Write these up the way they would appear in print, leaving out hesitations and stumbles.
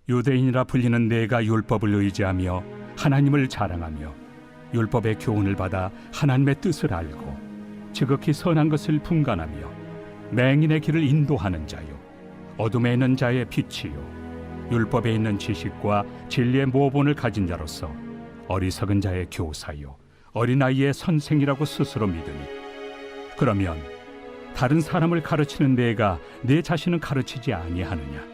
유대인이라 불리는 내가 율법을 의지하며 하나님을 자랑하며 율법의 교훈을 받아 하나님의 뜻을 알고 지극히 선한 것을 분간하며 맹인의 길을 인도하는 자요 어둠에 있는 자의 빛이요 율법에 있는 지식과 진리의 모본을 가진 자로서 어리석은 자의 교사요 어린아이의 선생이라고 스스로 믿으니 그러면 다른 사람을 가르치는 내가 내 자신은 가르치지 아니하느냐?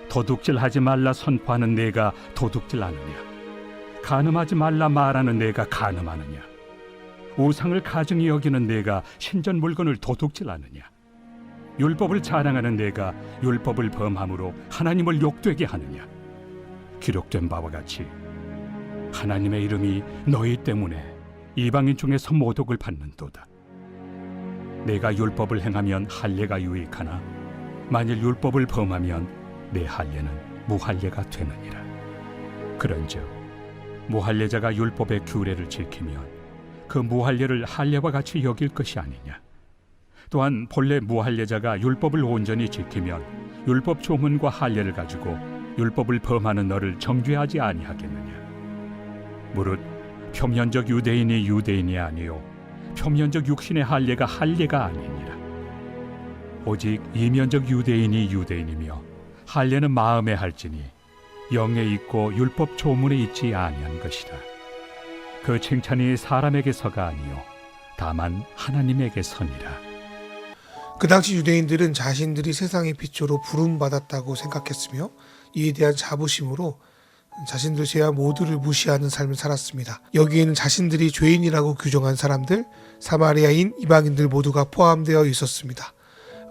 도둑질하지 말라 선포하는 내가 도둑질하느냐? 간음하지 말라 말하는 내가 간음하느냐? 우상을 가증히 여기는 내가 신전 물건을 도둑질하느냐? 율법을 자랑하는 내가 율법을 범함으로 하나님을 욕되게 하느냐? 기록된 바와 같이 하나님의 이름이 너희 때문에 이방인 중에서 모독을 받는도다. 내가 율법을 행하면 할례가 유익하나 만일 율법을 범하면 내 할례는 무할례가 되느니라. 그런즉 무할례자가 율법의 규례를 지키면 그 무할례를 할례와 같이 여길 것이 아니냐? 또한 본래 무할례자가 율법을 온전히 지키면 율법 조문과 할례를 가지고 율법을 범하는 너를 정죄하지 아니하겠느냐? 무릇 표면적 유대인이 유대인이 아니요 표면적 육신의 할례가 할례가 아니니라. 오직 이면적 유대인이 유대인이며 할례는 마음에 할지니 영에 있고 율법 조문에 있지 아니한 것이라. 그 칭찬이 사람에게서가 아니요 다만 하나님에게서니라. 그 당시 유대인들은 자신들이 세상의 빛으로 부름받았다고 생각했으며 이에 대한 자부심으로 자신들 죄와 모두를 무시하는 삶을 살았습니다. 여기에는 자신들이 죄인이라고 규정한 사람들, 사마리아인 이방인들 모두가 포함되어 있었습니다.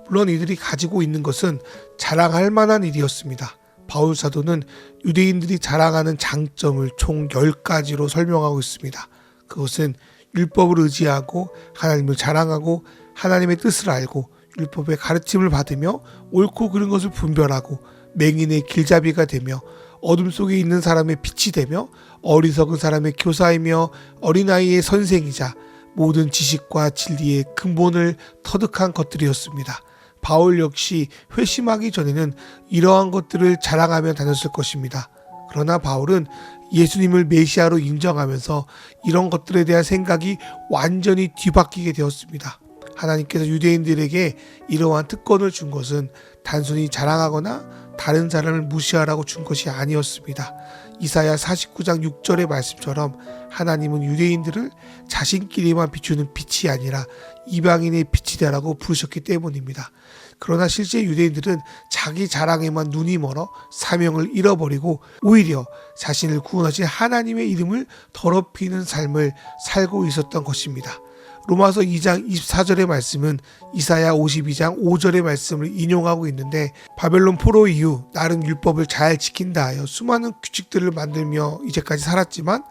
물론 이들이 가지고 있는 것은 자랑할 만한 일이었습니다. 바울 사도는 유대인들이 자랑하는 장점을 총 10가지로 설명하고 있습니다. 그것은 율법을 의지하고 하나님을 자랑하고 하나님의 뜻을 알고 율법의 가르침을 받으며 옳고 그른 것을 분별하고 맹인의 길잡이가 되며 어둠 속에 있는 사람의 빛이 되며 어리석은 사람의 교사이며 어린아이의 선생이자 모든 지식과 진리의 근본을 터득한 것들이었습니다. 바울 역시 회심하기 전에는 이러한 것들을 자랑하며 다녔을 것입니다. 그러나 바울은 예수님을 메시아로 인정하면서 이런 것들에 대한 생각이 완전히 뒤바뀌게 되었습니다. 하나님께서 유대인들에게 이러한 특권을 준 것은 단순히 자랑하거나 다른 사람을 무시하라고 준 것이 아니었습니다. 이사야 49장 6절의 말씀처럼 하나님은 유대인들을 자신끼리만 비추는 빛이 아니라 이방인의 빛이 되라고 부르셨기 때문입니다. 그러나 실제 유대인들은 자기 자랑에만 눈이 멀어 사명을 잃어버리고 오히려 자신을 구원하신 하나님의 이름을 더럽히는 삶을 살고 있었던 것입니다. 로마서 2장 24절의 말씀은 이사야 52장 5절의 말씀을 인용하고 있는데 바벨론 포로 이후 나름 율법을 잘 지킨다 하여 수많은 규칙들을 만들며 이제까지 살았지만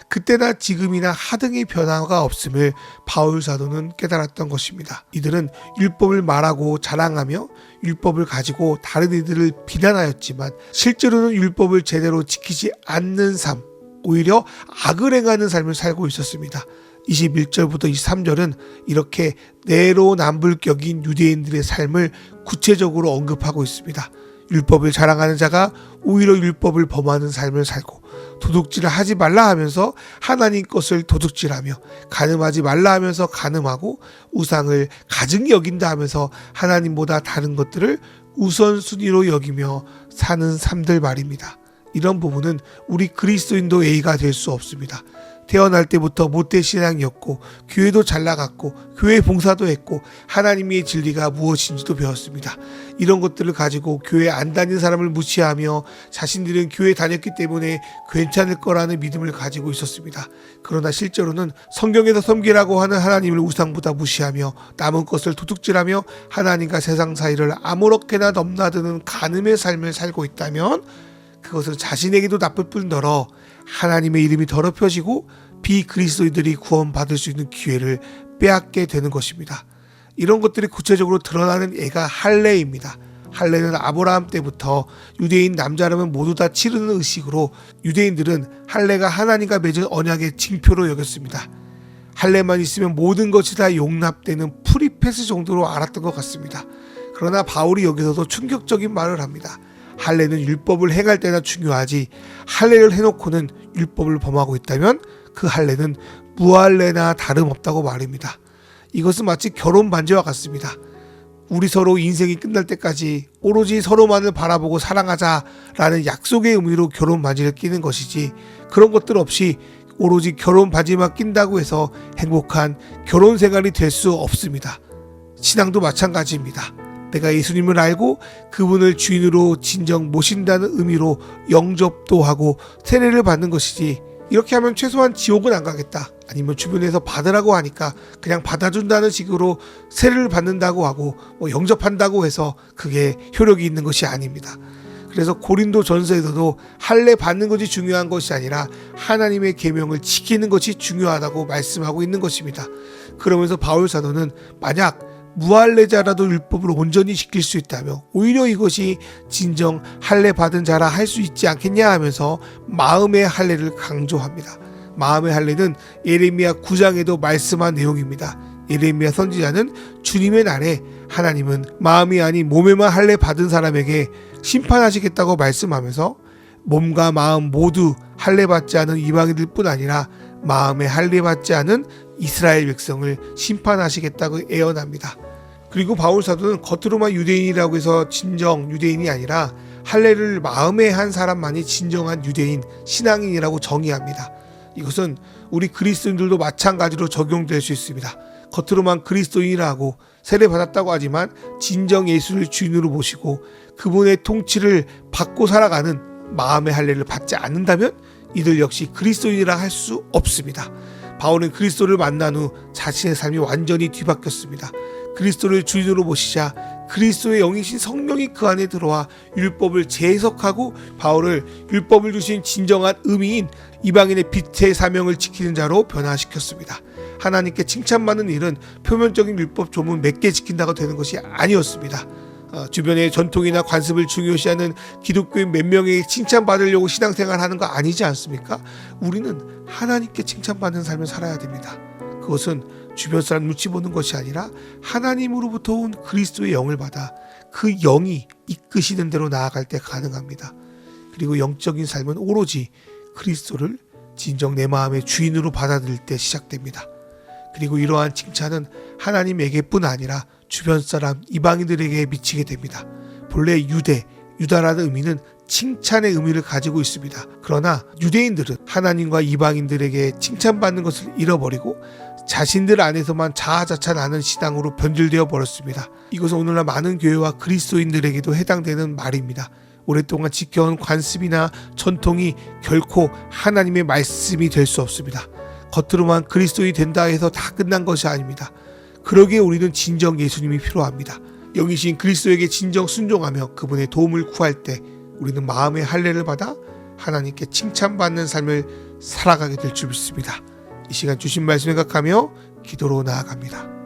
그때나 지금이나 하등의 변화가 없음을 바울 사도는 깨달았던 것입니다. 이들은 율법을 말하고 자랑하며 율법을 가지고 다른 이들을 비난하였지만 실제로는 율법을 제대로 지키지 않는 삶, 오히려 악을 행하는 삶을 살고 있었습니다. 21절부터 23절은 이렇게 내로남불격인 유대인들의 삶을 구체적으로 언급하고 있습니다. 율법을 자랑하는 자가 오히려 율법을 범하는 삶을 살고 도둑질을 하지 말라 하면서 하나님 것을 도둑질하며 간음하지 말라 하면서 간음하고 우상을 가증히 여긴다 하면서 하나님보다 다른 것들을 우선순위로 여기며 사는 삶들 말입니다. 이런 부분은 우리 그리스도인도 예의가 될 수 없습니다. 태어날 때부터 못된 신앙이었고 교회도 잘 나갔고 교회 봉사도 했고 하나님의 진리가 무엇인지도 배웠습니다. 이런 것들을 가지고 교회 안 다닌 사람을 무시하며 자신들은 교회 다녔기 때문에 괜찮을 거라는 믿음을 가지고 있었습니다. 그러나 실제로는 성경에서 섬기라고 하는 하나님을 우상보다 무시하며 남은 것을 도둑질하며 하나님과 세상 사이를 아무렇게나 넘나드는 간음의 삶을 살고 있다면 그것은 자신에게도 나쁠 뿐더러 하나님의 이름이 더럽혀지고 비그리스도인들이 구원받을 수 있는 기회를 빼앗게 되는 것입니다. 이런 것들이 구체적으로 드러나는 예가 할례입니다. 할례는 아브라함 때부터 유대인 남자라면 모두 다 치르는 의식으로 유대인들은 할례가 하나님과 맺은 언약의 징표로 여겼습니다. 할례만 있으면 모든 것이 다 용납되는 프리패스 정도로 알았던 것 같습니다. 그러나 바울이 여기서도 충격적인 말을 합니다. 할례는 율법을 행할 때나 중요하지 할례를 해놓고는 율법을 범하고 있다면 그 할례는 무할례나 다름없다고 말입니다. 이것은 마치 결혼 반지와 같습니다. 우리 서로 인생이 끝날 때까지 오로지 서로만을 바라보고 사랑하자라는 약속의 의미로 결혼 반지를 끼는 것이지 그런 것들 없이 오로지 결혼 반지만 낀다고 해서 행복한 결혼 생활이 될 수 없습니다. 신앙도 마찬가지입니다. 내가 예수님을 알고 그분을 주인으로 진정 모신다는 의미로 영접도 하고 세례를 받는 것이지 이렇게 하면 최소한 지옥은 안 가겠다. 아니면 주변에서 받으라고 하니까 그냥 받아준다는 식으로 세례를 받는다고 하고 영접한다고 해서 그게 효력이 있는 것이 아닙니다. 그래서 고린도 전서에서도 할례 받는 것이 중요한 것이 아니라 하나님의 계명을 지키는 것이 중요하다고 말씀하고 있는 것입니다. 그러면서 바울 사도는 만약 무할례자라도 율법을 온전히 지킬 수 있다며 오히려 이것이 진정 할례 받은 자라 할 수 있지 않겠냐 하면서 마음의 할례를 강조합니다. 마음의 할례는 예레미야 9장에도 말씀한 내용입니다. 예레미야 선지자는 주님의 날에 하나님은 마음이 아닌 몸에만 할례 받은 사람에게 심판하시겠다고 말씀하면서 몸과 마음 모두 할례 받지 않은 이방인들 뿐 아니라 마음에 할례 받지 않은 이스라엘 백성을 심판하시겠다고 예언합니다. 그리고 바울 사도는 겉으로만 유대인이라고 해서 진정 유대인이 아니라 할례를 마음에 한 사람만이 진정한 유대인, 신앙인이라고 정의합니다. 이것은 우리 그리스도인들도 마찬가지로 적용될 수 있습니다. 겉으로만 그리스도인이라고 세례받았다고 하지만 진정 예수를 주인으로 모시고 그분의 통치를 받고 살아가는 마음의 할례를 받지 않는다면 이들 역시 그리스도인이라 할 수 없습니다. 바울은 그리스도를 만난 후 자신의 삶이 완전히 뒤바뀌었습니다. 그리스도를 주인으로 모시자 그리스도의 영이신 성령이 그 안에 들어와 율법을 재해석하고 바울을 율법을 주신 진정한 의미인 이방인의 빛의 사명을 지키는 자로 변화시켰습니다. 하나님께 칭찬받는 일은 표면적인 율법 조문 몇 개 지킨다고 되는 것이 아니었습니다. 주변의 전통이나 관습을 중요시하는 기독교인 몇 명에게 칭찬받으려고 신앙생활하는 거 아니지 않습니까? 우리는 하나님께 칭찬받는 삶을 살아야 됩니다. 그것은 주변 사람 눈치 보는 것이 아니라 하나님으로부터 온 그리스도의 영을 받아 그 영이 이끄시는 대로 나아갈 때 가능합니다. 그리고 영적인 삶은 오로지 그리스도를 진정 내 마음의 주인으로 받아들일 때 시작됩니다. 그리고 이러한 칭찬은 하나님에게뿐 아니라 주변 사람 이방인들에게 미치게 됩니다. 본래 유다라는 의미는 칭찬의 의미를 가지고 있습니다. 그러나 유대인들은 하나님과 이방인들에게 칭찬받는 것을 잃어버리고 자신들 안에서만 자아자찬하는 신앙으로 변질되어 버렸습니다. 이것은 오늘날 많은 교회와 그리스도인들에게도 해당되는 말입니다. 오랫동안 지켜온 관습이나 전통이 결코 하나님의 말씀이 될 수 없습니다. 겉으로만 그리스도인이 된다 해서 다 끝난 것이 아닙니다. 그러기에 우리는 진정 예수님이 필요합니다. 영이신 그리스도에게 진정 순종하며 그분의 도움을 구할 때 우리는 마음의 할례를 받아 하나님께 칭찬받는 삶을 살아가게 될 줄 믿습니다. 이 시간 주신 말씀 생각하며 기도로 나아갑니다.